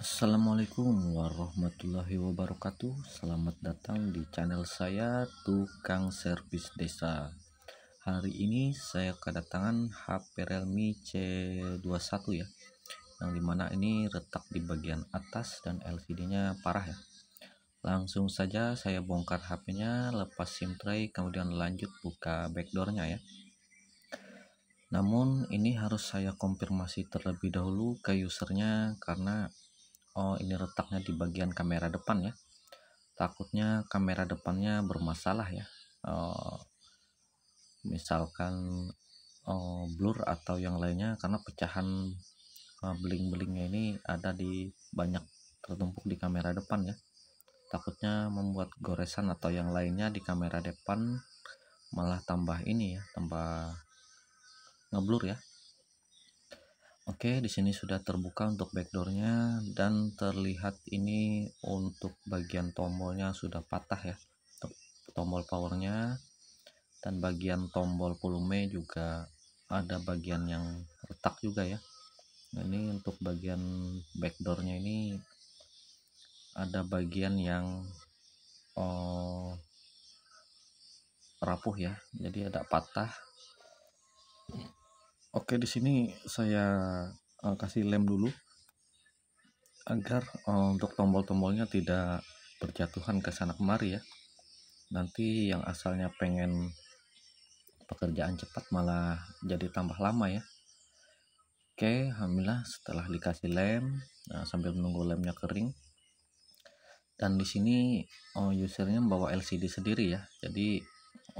Assalamualaikum warahmatullahi wabarakatuh. Selamat datang di channel saya Tukang Servis Desa. Hari ini saya kedatangan HP Realme C21 ya, yang dimana ini retak di bagian atas dan LCD-nya parah ya. Langsung saja saya bongkar HP-nya, lepas SIM tray, kemudian lanjut buka backdoor-nya ya. Namun ini harus saya konfirmasi terlebih dahulu ke usernya karena ini retaknya di bagian kamera depan ya. Takutnya kamera depannya bermasalah ya. Misalkan blur atau yang lainnya, karena pecahan beling-belingnya ini ada di banyak tertumpuk di kamera depan ya. Takutnya membuat goresan atau yang lainnya di kamera depan, malah tambah ini ya, tambah ngeblur ya. Oke, di sini sudah terbuka untuk backdoornya dan terlihat ini untuk bagian tombolnya sudah patah ya, tombol powernya, dan bagian tombol volume juga ada bagian yang retak juga ya. Nah, ini untuk bagian backdoornya ini ada bagian yang rapuh ya, jadi ada patah. Oke, di sini saya kasih lem dulu agar untuk tombol-tombolnya tidak berjatuhan ke sana kemari ya. Nanti yang asalnya pengen pekerjaan cepat malah jadi tambah lama ya. Oke, alhamdulillah setelah dikasih lem, sambil menunggu lemnya kering. Dan di sini usernya membawa LCD sendiri ya. Jadi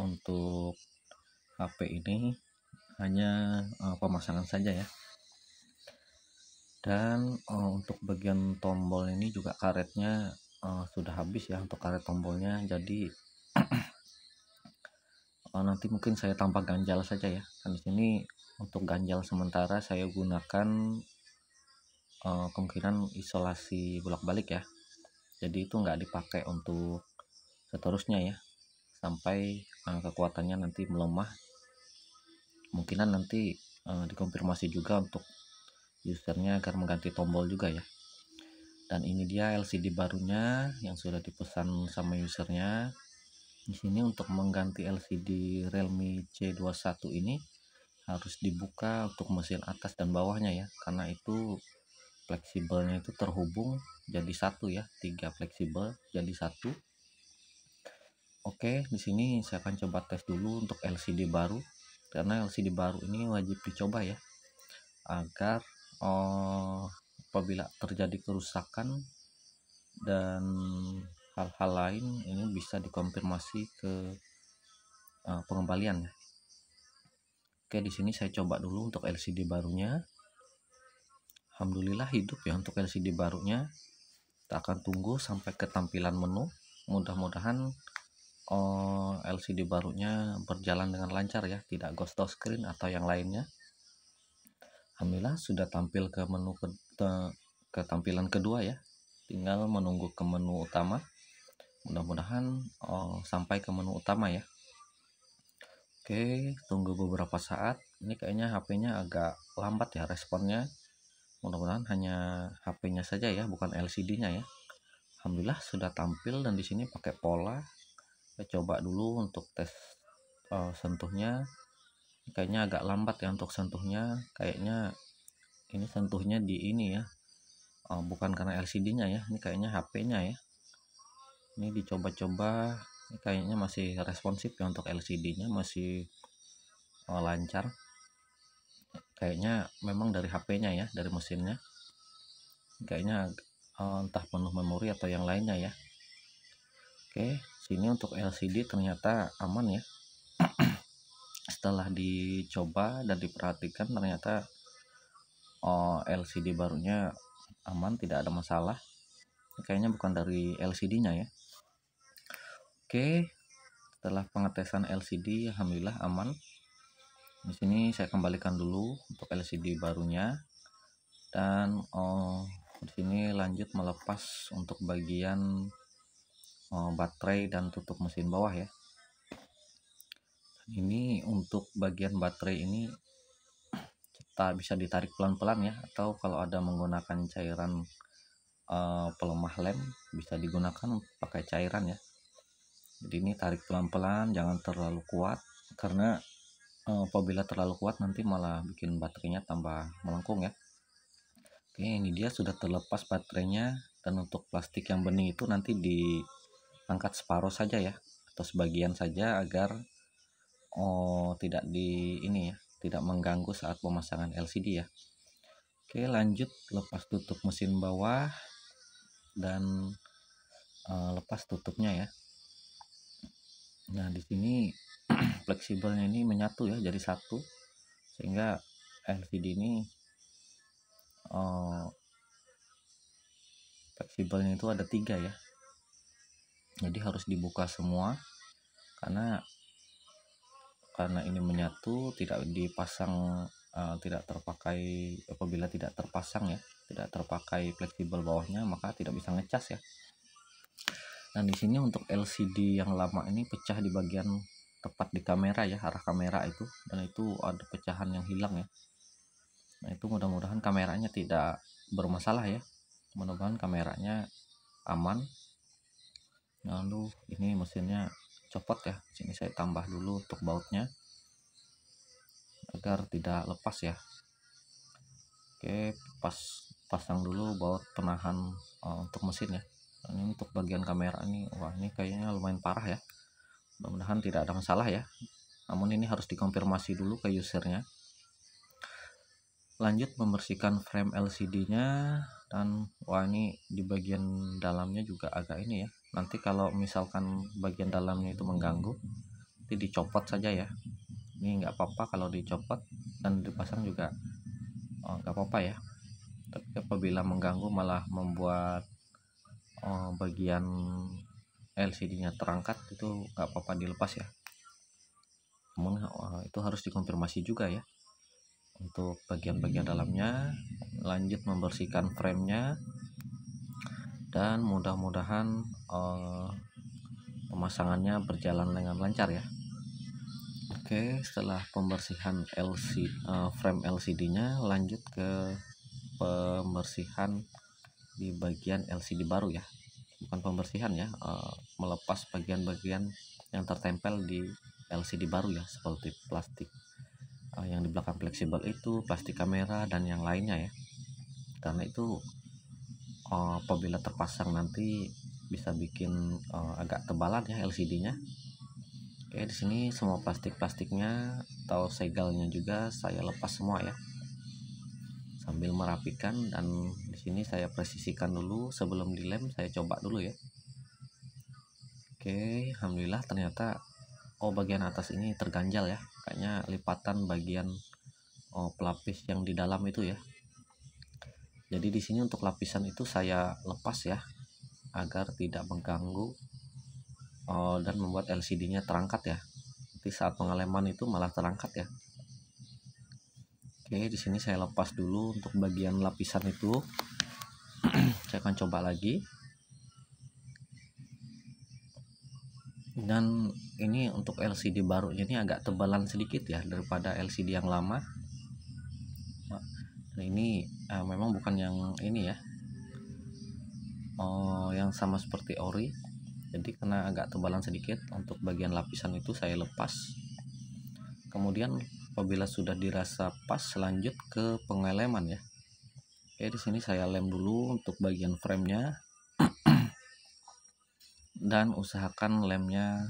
untuk HP ini hanya pemasangan saja ya. Dan untuk bagian tombol ini juga karetnya sudah habis ya, untuk karet tombolnya. Jadi nanti mungkin saya tambah ganjal saja ya. Dan di sini untuk ganjal sementara saya gunakan kemungkinan isolasi bolak-balik ya. Jadi itu nggak dipakai untuk seterusnya ya, sampai kekuatannya nanti melemah. Kemungkinan nanti dikonfirmasi juga untuk usernya agar mengganti tombol juga ya. Dan ini dia LCD barunya yang sudah dipesan sama usernya. Di sini untuk mengganti LCD Realme C21 ini harus dibuka untuk mesin atas dan bawahnya ya, karena itu fleksibelnya itu terhubung jadi satu ya, 3 fleksibel jadi satu. Oke, di sini saya akan coba tes dulu untuk LCD baru, karena LCD baru ini wajib dicoba ya, agar apabila terjadi kerusakan dan hal-hal lain ini bisa dikonfirmasi ke pengembalian ya. Oke, di sini saya coba dulu untuk LCD barunya. Alhamdulillah hidup ya untuk LCD barunya. Kita akan tunggu sampai ke tampilan menu. Mudah-mudahan LCD barunya berjalan dengan lancar ya, tidak ghost screen atau yang lainnya. Alhamdulillah sudah tampil ke menu ke tampilan kedua ya. Tinggal menunggu ke menu utama. Mudah-mudahan sampai ke menu utama ya. Oke, tunggu beberapa saat. Ini kayaknya HP-nya agak lambat ya responnya. Mudah-mudahan hanya HP-nya saja ya, bukan LCD-nya ya. Alhamdulillah sudah tampil, dan di sini pakai pola. Saya coba dulu untuk tes sentuhnya. Kayaknya agak lambat ya untuk sentuhnya. Kayaknya ini sentuhnya di ini ya. Bukan karena LCD-nya ya. Ini kayaknya HP-nya ya. Ini dicoba-coba. Ini kayaknya masih responsif ya untuk LCD-nya, masih lancar. Kayaknya memang dari HP-nya ya, dari mesinnya. Kayaknya entah penuh memori atau yang lainnya ya. Oke, sini untuk LCD ternyata aman ya. Setelah dicoba dan diperhatikan, ternyata LCD barunya aman, tidak ada masalah. Kayaknya bukan dari LCD-nya ya. Oke, setelah pengetesan LCD, alhamdulillah aman. Di sini saya kembalikan dulu untuk LCD barunya, dan di sini lanjut melepas untuk bagian baterai dan tutup mesin bawah ya. Ini untuk bagian baterai ini bisa ditarik pelan-pelan ya, atau kalau ada menggunakan cairan pelemah lem bisa digunakan pakai cairan ya. Jadi ini tarik pelan-pelan, jangan terlalu kuat, karena apabila terlalu kuat nanti malah bikin baterainya tambah melengkung ya. Oke, ini dia sudah terlepas baterainya, dan untuk plastik yang bening itu nanti diangkat separuh saja ya, atau sebagian saja agar tidak tidak mengganggu saat pemasangan LCD ya. Oke, lanjut lepas tutup mesin bawah dan lepas tutupnya ya. Nah, di sini fleksibelnya ini menyatu ya, jadi satu, sehingga LCD ini fleksibelnya itu ada 3 ya. Jadi harus dibuka semua, karena ini menyatu, tidak dipasang, tidak terpakai. Apabila tidak terpasang ya, tidak terpakai fleksibel bawahnya, maka tidak bisa ngecas ya. Dan di sini untuk LCD yang lama ini pecah di bagian tepat di kamera ya, arah kamera itu, dan itu ada pecahan yang hilang ya. Nah, itu mudah-mudahan kameranya tidak bermasalah ya, mudah-mudahan kameranya aman. Lalu ini mesinnya copot ya, sini saya tambah dulu untuk bautnya agar tidak lepas ya. Oke, pasang dulu baut penahan untuk mesin ya. Dan ini untuk bagian kamera ini, wah ini kayaknya lumayan parah ya, mudah-mudahan tidak ada masalah ya, namun ini harus dikonfirmasi dulu ke usernya. Lanjut membersihkan frame LCD nya, dan wah ini di bagian dalamnya juga agak ini ya, nanti kalau misalkan bagian dalamnya itu mengganggu, nanti dicopot saja ya. Ini nggak apa-apa kalau dicopot, dan dipasang juga nggak apa-apa ya. Tapi apabila mengganggu malah membuat bagian LCD nya terangkat, itu nggak apa-apa dilepas ya. Namun itu harus dikonfirmasi juga ya untuk bagian-bagian dalamnya. Lanjut membersihkan framenya, dan mudah-mudahan pemasangannya berjalan dengan lancar ya. Oke, setelah pembersihan frame LCD-nya, lanjut ke pembersihan di bagian LCD baru ya. Bukan pembersihan ya, melepas bagian-bagian yang tertempel di LCD baru ya, seperti plastik yang di belakang fleksibel itu, plastik kamera, dan yang lainnya ya. Karena itu apabila terpasang nanti bisa bikin agak tebalan ya LCD-nya. Oke, di sini semua plastiknya atau segalnya juga saya lepas semua ya, sambil merapikan. Dan di sini saya presisikan dulu sebelum dilem, saya coba dulu ya. Oke, alhamdulillah ternyata bagian atas ini terganjal ya, kayaknya lipatan bagian pelapis yang di dalam itu ya. Jadi di sini untuk lapisan itu saya lepas ya, agar tidak mengganggu dan membuat LCD-nya terangkat ya. Nanti saat pengeleman itu malah terangkat ya. Oke, di sini saya lepas dulu untuk bagian lapisan itu. Saya akan coba lagi. Dan ini untuk LCD baru ini agak tebalan sedikit ya daripada LCD yang lama. Nah, ini memang bukan yang ini ya, yang sama seperti ori. Jadi karena agak tebalan sedikit, untuk bagian lapisan itu saya lepas. Kemudian apabila sudah dirasa pas, lanjut ke pengeleman ya. Oke, di sini saya lem dulu untuk bagian framenya, dan usahakan lemnya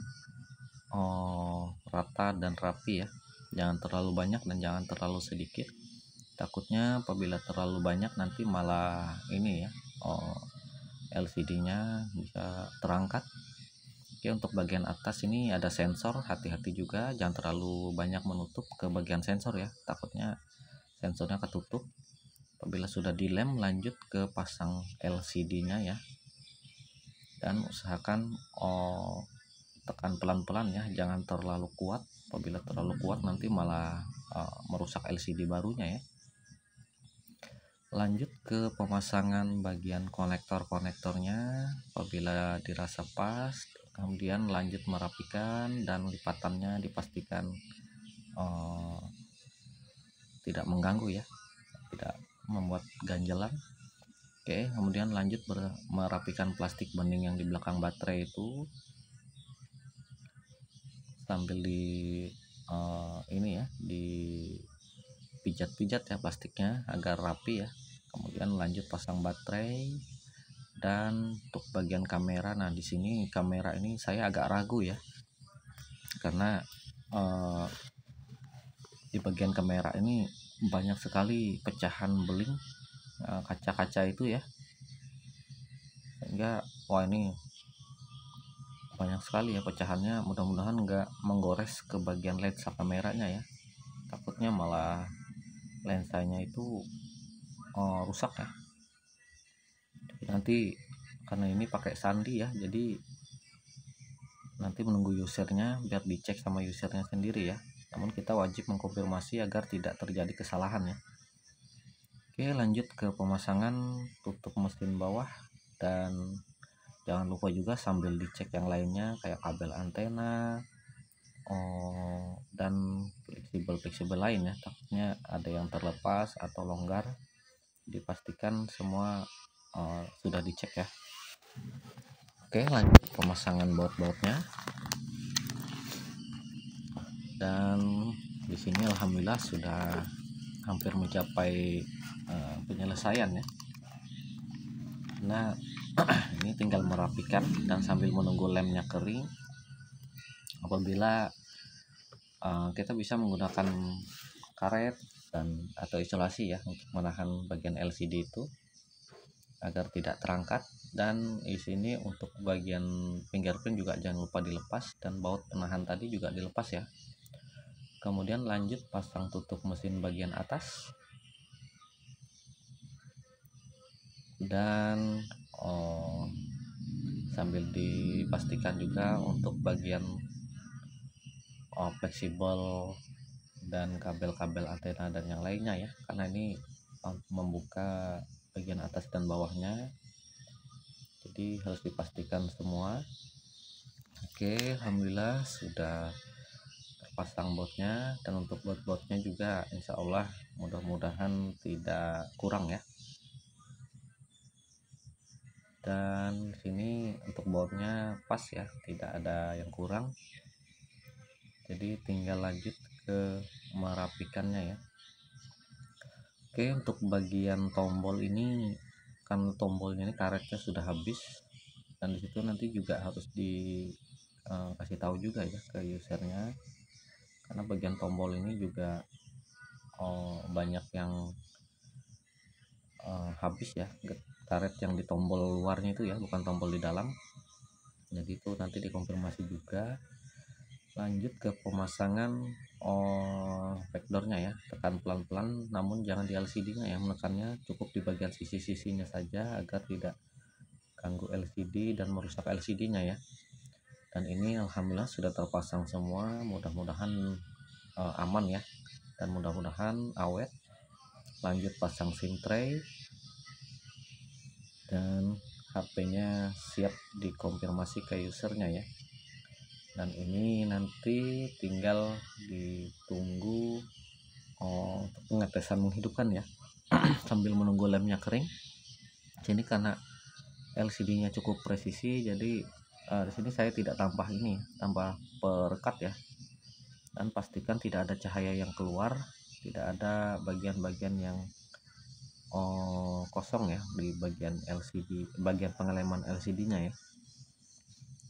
rata dan rapi ya, jangan terlalu banyak dan jangan terlalu sedikit. Takutnya apabila terlalu banyak nanti malah ini ya, LCD-nya bisa terangkat. Oke, untuk bagian atas ini ada sensor, hati-hati juga jangan terlalu banyak menutup ke bagian sensor ya, takutnya sensornya ketutup. Apabila sudah dilem, lanjut ke pasang LCD-nya ya, dan usahakan tekan pelan-pelan ya, jangan terlalu kuat. Apabila terlalu kuat nanti malah merusak LCD barunya ya. Lanjut ke pemasangan bagian konektornya. Apabila dirasa pas, kemudian lanjut merapikan, dan lipatannya dipastikan tidak mengganggu ya, tidak membuat ganjalan. Oke, kemudian lanjut merapikan plastik bening yang di belakang baterai itu sambil ini ya, dipijat-pijat ya plastiknya agar rapi ya. Kemudian lanjut pasang baterai. Dan untuk bagian kamera, nah di sini kamera ini saya agak ragu ya, karena di bagian kamera ini banyak sekali pecahan beling kaca-kaca itu ya, sehingga wah ini banyak sekali ya pecahannya. Mudah-mudahan nggak menggores ke bagian lensa kameranya ya, takutnya malah lensanya itu rusak ya. Nanti karena ini pakai sandi ya, jadi nanti menunggu usernya biar dicek sama usernya sendiri ya, namun kita wajib mengkonfirmasi agar tidak terjadi kesalahan ya. Oke, lanjut ke pemasangan tutup mesin bawah, dan jangan lupa juga sambil dicek yang lainnya kayak kabel antena dan fleksibel lain ya, takutnya ada yang terlepas atau longgar. Dipastikan semua sudah dicek ya. Oke, lanjut pemasangan baut-bautnya. Dan di sini alhamdulillah sudah hampir mencapai penyelesaian ya. Nah, ini tinggal merapikan dan sambil menunggu lemnya kering. Apabila kita bisa menggunakan karet atau isolasi ya untuk menahan bagian LCD itu agar tidak terangkat. Dan di sini untuk bagian fingerprint juga jangan lupa dilepas, dan baut penahan tadi juga dilepas ya. Kemudian lanjut pasang tutup mesin bagian atas, dan sambil dipastikan juga untuk bagian fleksibel dan kabel-kabel antena dan yang lainnya ya, karena ini membuka bagian atas dan bawahnya, jadi harus dipastikan semua. Oke, alhamdulillah sudah terpasang bautnya, dan untuk baut-bautnya juga insya Allah mudah-mudahan tidak kurang ya. Dan sini untuk bautnya pas ya, tidak ada yang kurang, jadi tinggal lanjut ke merapikannya ya. Oke, untuk bagian tombol ini kan tombolnya ini karetnya sudah habis, dan disitu nanti juga harus dikasih tahu juga ya ke usernya, karena bagian tombol ini juga banyak yang habis ya, karet yang di tombol luarnya itu ya, bukan tombol di dalam. Jadi itu nanti dikonfirmasi juga. Lanjut ke pemasangan backdoornya ya, tekan pelan-pelan, namun jangan di LCD-nya ya, menekannya cukup di bagian sisi-sisinya saja agar tidak ganggu LCD dan merusak LCD-nya ya. Dan ini alhamdulillah sudah terpasang semua, mudah-mudahan aman ya, dan mudah-mudahan awet. Lanjut pasang SIM tray, dan HP-nya siap dikonfirmasi ke usernya ya. Dan ini nanti tinggal ditunggu pengetesan menghidupkan ya, sambil menunggu lemnya kering. Sini karena LCD-nya cukup presisi, jadi di sini saya tidak tambah perekat ya, dan pastikan tidak ada cahaya yang keluar, tidak ada bagian-bagian yang kosong ya di bagian LCD, bagian pengeleman LCD-nya ya.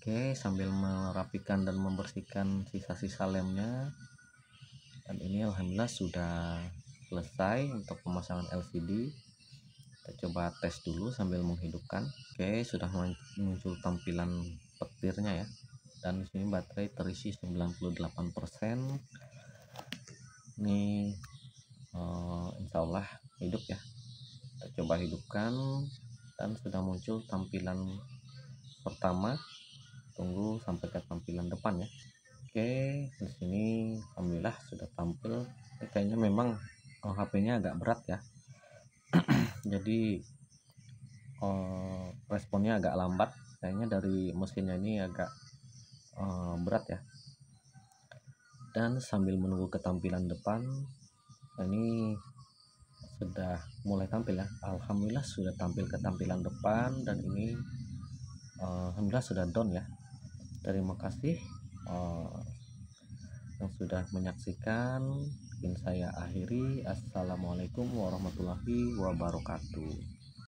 Oke, sambil merapikan dan membersihkan sisa-sisa lemnya, dan ini alhamdulillah sudah selesai untuk pemasangan LCD. Kita coba tes dulu sambil menghidupkan. Oke, sudah muncul tampilan petirnya ya, dan di sini baterai terisi 98%. Ini insya Allah hidup ya. Kita coba hidupkan, dan sudah muncul tampilan pertama. Tunggu sampai ke tampilan depan ya. Oke, di sini alhamdulillah sudah tampil. Ini kayaknya memang HP-nya agak berat ya, jadi responnya agak lambat. Kayaknya dari mesinnya ini agak berat ya. Dan sambil menunggu ketampilan depan, ini sudah mulai tampil ya. Alhamdulillah sudah tampil ke tampilan depan, dan ini alhamdulillah sudah down ya. Terima kasih yang sudah menyaksikan. Mungkin saya akhiri. Assalamualaikum warahmatullahi wabarakatuh.